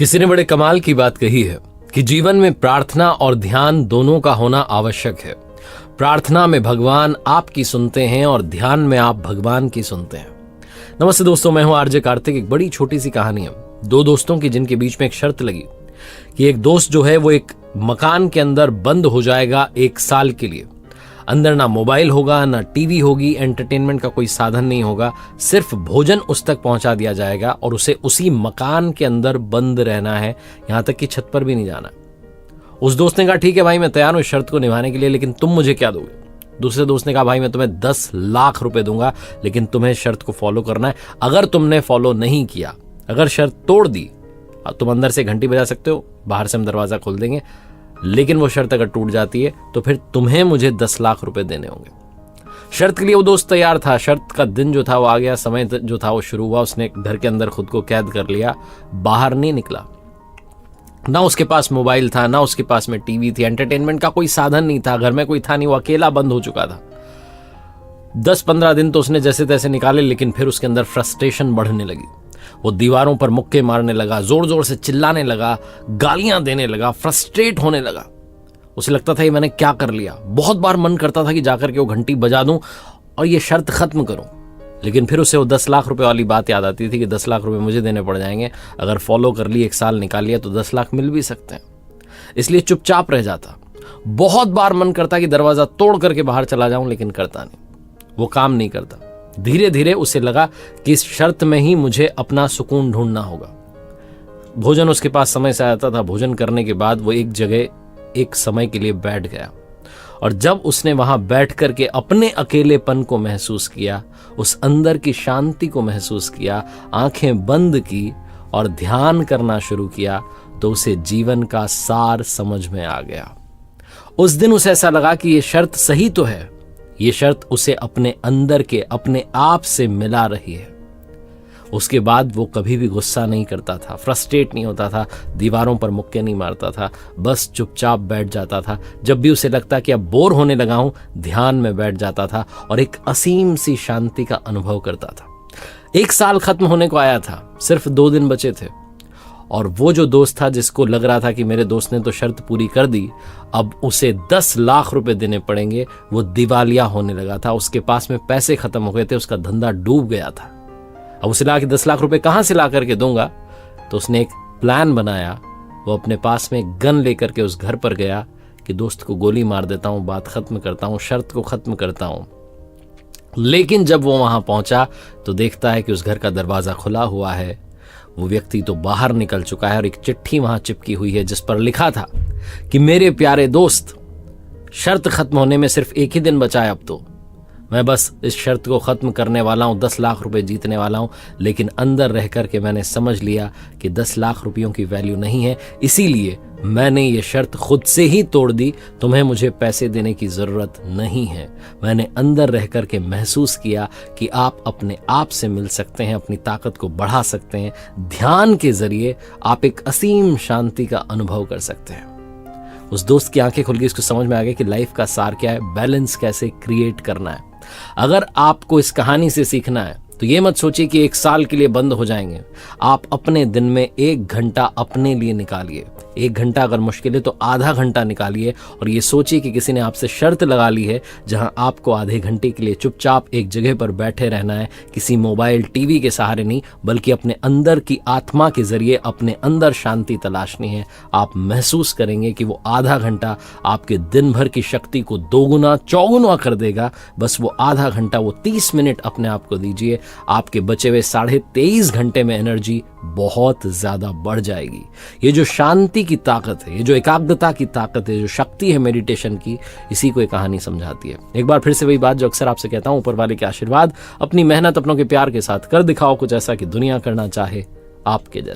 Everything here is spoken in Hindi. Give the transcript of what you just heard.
किसी ने बड़े कमाल की बात कही है कि जीवन में प्रार्थना और ध्यान दोनों का होना आवश्यक है। प्रार्थना में भगवान आपकी सुनते हैं और ध्यान में आप भगवान की सुनते हैं। नमस्ते दोस्तों, मैं हूं आरजे कार्तिक। एक बड़ी छोटी सी कहानी है दो दोस्तों की, जिनके बीच में एक शर्त लगी कि एक दोस्त जो है वो एक मकान के अंदर बंद हो जाएगा 1 साल के लिए। अंदर ना मोबाइल होगा, ना टीवी होगी, एंटरटेनमेंट का कोई साधन नहीं होगा, सिर्फ भोजन उस तक पहुंचा दिया जाएगा और उसे उसी मकान के अंदर बंद रहना है, यहां तक कि छत पर भी नहीं जाना। उस दोस्त ने कहा ठीक है भाई, मैं तैयार हूं शर्त को निभाने के लिए, लेकिन तुम मुझे क्या दोगे? दूसरे दोस्त ने कहा भाई मैं तुम्हें 10 लाख रुपए दूंगा, लेकिन तुम्हें शर्त को फॉलो करना है। अगर तुमने फॉलो नहीं किया, अगर शर्त तोड़ दी, तुम अंदर से घंटी बजा सकते हो, बाहर से हम दरवाजा खोल देंगे, लेकिन वो शर्त अगर टूट जाती है तो फिर तुम्हें मुझे 10 लाख रुपए देने होंगे। शर्त के लिए वो दोस्त तैयार था। शर्त का दिन जो था वो आ गया, समय जो था वो शुरू हुआ। उसने घर के अंदर खुद को कैद कर लिया, बाहर नहीं निकला। ना उसके पास मोबाइल था, ना उसके पास में टीवी थी, एंटरटेनमेंट का कोई साधन नहीं था, घर में कोई था नहीं, वो अकेला बंद हो चुका था। 10-15 दिन तो उसने जैसे तैसे निकाले, लेकिन फिर उसके अंदर फ्रस्ट्रेशन बढ़ने लगी। वो दीवारों पर मुक्के मारने लगा, जोर जोर से चिल्लाने लगा, गालियां देने लगा, फ्रस्ट्रेट होने लगा। उसे लगता था ये मैंने क्या कर लिया। बहुत बार मन करता था कि जाकर के वो घंटी बजा दूं और ये शर्त खत्म करूं, लेकिन फिर उसे वो 10 लाख रुपए वाली बात याद आती थी कि 10 लाख रुपए मुझे देने पड़ जाएंगे। अगर फॉलो कर ली, 1 साल निकाल लिया, तो 10 लाख मिल भी सकते हैं। इसलिए चुपचाप रह जाता। बहुत बार मन करता कि दरवाजा तोड़ करके बाहर चला जाऊं, लेकिन करता नहीं, वो काम नहीं करता। धीरे धीरे उसे लगा कि इस शर्त में ही मुझे अपना सुकून ढूंढना होगा। भोजन उसके पास समय से आता था। भोजन करने के बाद वो एक जगह एक समय के लिए बैठ गया, और जब उसने वहां बैठ करके अपने अकेलेपन को महसूस किया, उस अंदर की शांति को महसूस किया, आंखें बंद की और ध्यान करना शुरू किया, तो उसे जीवन का सार समझ में आ गया। उस दिन उसे ऐसा लगा कि ये शर्त सही तो है, ये शर्त उसे अपने अंदर के अपने आप से मिला रही है। उसके बाद वो कभी भी गुस्सा नहीं करता था, फ्रस्ट्रेट नहीं होता था, दीवारों पर मुक्के नहीं मारता था, बस चुपचाप बैठ जाता था। जब भी उसे लगता कि अब बोर होने लगा हूं, ध्यान में बैठ जाता था और एक असीम सी शांति का अनुभव करता था। 1 साल खत्म होने को आया था, सिर्फ 2 दिन बचे थे, और वो जो दोस्त था जिसको लग रहा था कि मेरे दोस्त ने तो शर्त पूरी कर दी, अब उसे 10 लाख रुपए देने पड़ेंगे, वो दिवालिया होने लगा था। उसके पास में पैसे खत्म हो गए थे, उसका धंधा डूब गया था। अब उसे लगा कि 10 लाख रुपए कहां से ला करके दूंगा, तो उसने एक प्लान बनाया। वो अपने पास में गन लेकर के उस घर पर गया कि दोस्त को गोली मार देता हूं, बात खत्म करता हूं, शर्त को खत्म करता हूं। लेकिन जब वो वहां पहुंचा तो देखता है कि उस घर का दरवाजा खुला हुआ है। वो व्यक्ति तो बाहर निकल चुका है और एक चिट्ठी वहां चिपकी हुई है, जिस पर लिखा था कि मेरे प्यारे दोस्त, शर्त खत्म होने में सिर्फ 1 ही दिन बचा है। अब तो मैं बस इस शर्त को खत्म करने वाला हूं, 10 लाख रुपए जीतने वाला हूं, लेकिन अंदर रह करके मैंने समझ लिया कि 10 लाख रुपयों की वैल्यू नहीं है, इसीलिए मैंने ये शर्त खुद से ही तोड़ दी। तुम्हें मुझे पैसे देने की जरूरत नहीं है। मैंने अंदर रह करके महसूस किया कि आप अपने आप से मिल सकते हैं, अपनी ताकत को बढ़ा सकते हैं। ध्यान के जरिए आप एक असीम शांति का अनुभव कर सकते हैं। उस दोस्त की आंखें खुल गई, उसको समझ में आ गया कि लाइफ का सार क्या है, बैलेंस कैसे क्रिएट करना है। अगर आपको इस कहानी से सीखना है तो ये मत सोचिए कि 1 साल के लिए बंद हो जाएंगे। आप अपने दिन में 1 घंटा अपने लिए निकालिए। 1 घंटा अगर मुश्किल है तो आधा घंटा निकालिए, और ये सोचिए कि किसी ने आपसे शर्त लगा ली है जहां आपको आधे घंटे के लिए चुपचाप एक जगह पर बैठे रहना है, किसी मोबाइल टीवी के सहारे नहीं, बल्कि अपने अंदर की आत्मा के जरिए अपने अंदर शांति तलाशनी है। आप महसूस करेंगे कि वो आधा घंटा आपके दिन भर की शक्ति को 2 गुना 4 गुना कर देगा। बस वो आधा घंटा, वो 30 मिनट अपने आप को दीजिए। आपके बचे हुए 23.5 घंटे में एनर्जी बहुत ज्यादा बढ़ जाएगी। ये जो शांति की ताकत है, ये जो एकाग्रता की ताकत है, जो शक्ति है मेडिटेशन की, इसी को ये कहानी समझाती है। एक बार फिर से वही बात जो अक्सर आपसे कहता हूं, ऊपर वाले के आशीर्वाद, अपनी मेहनत, अपनों के प्यार के साथ कर दिखाओ कुछ ऐसा कि दुनिया करना चाहे आपके जैसा।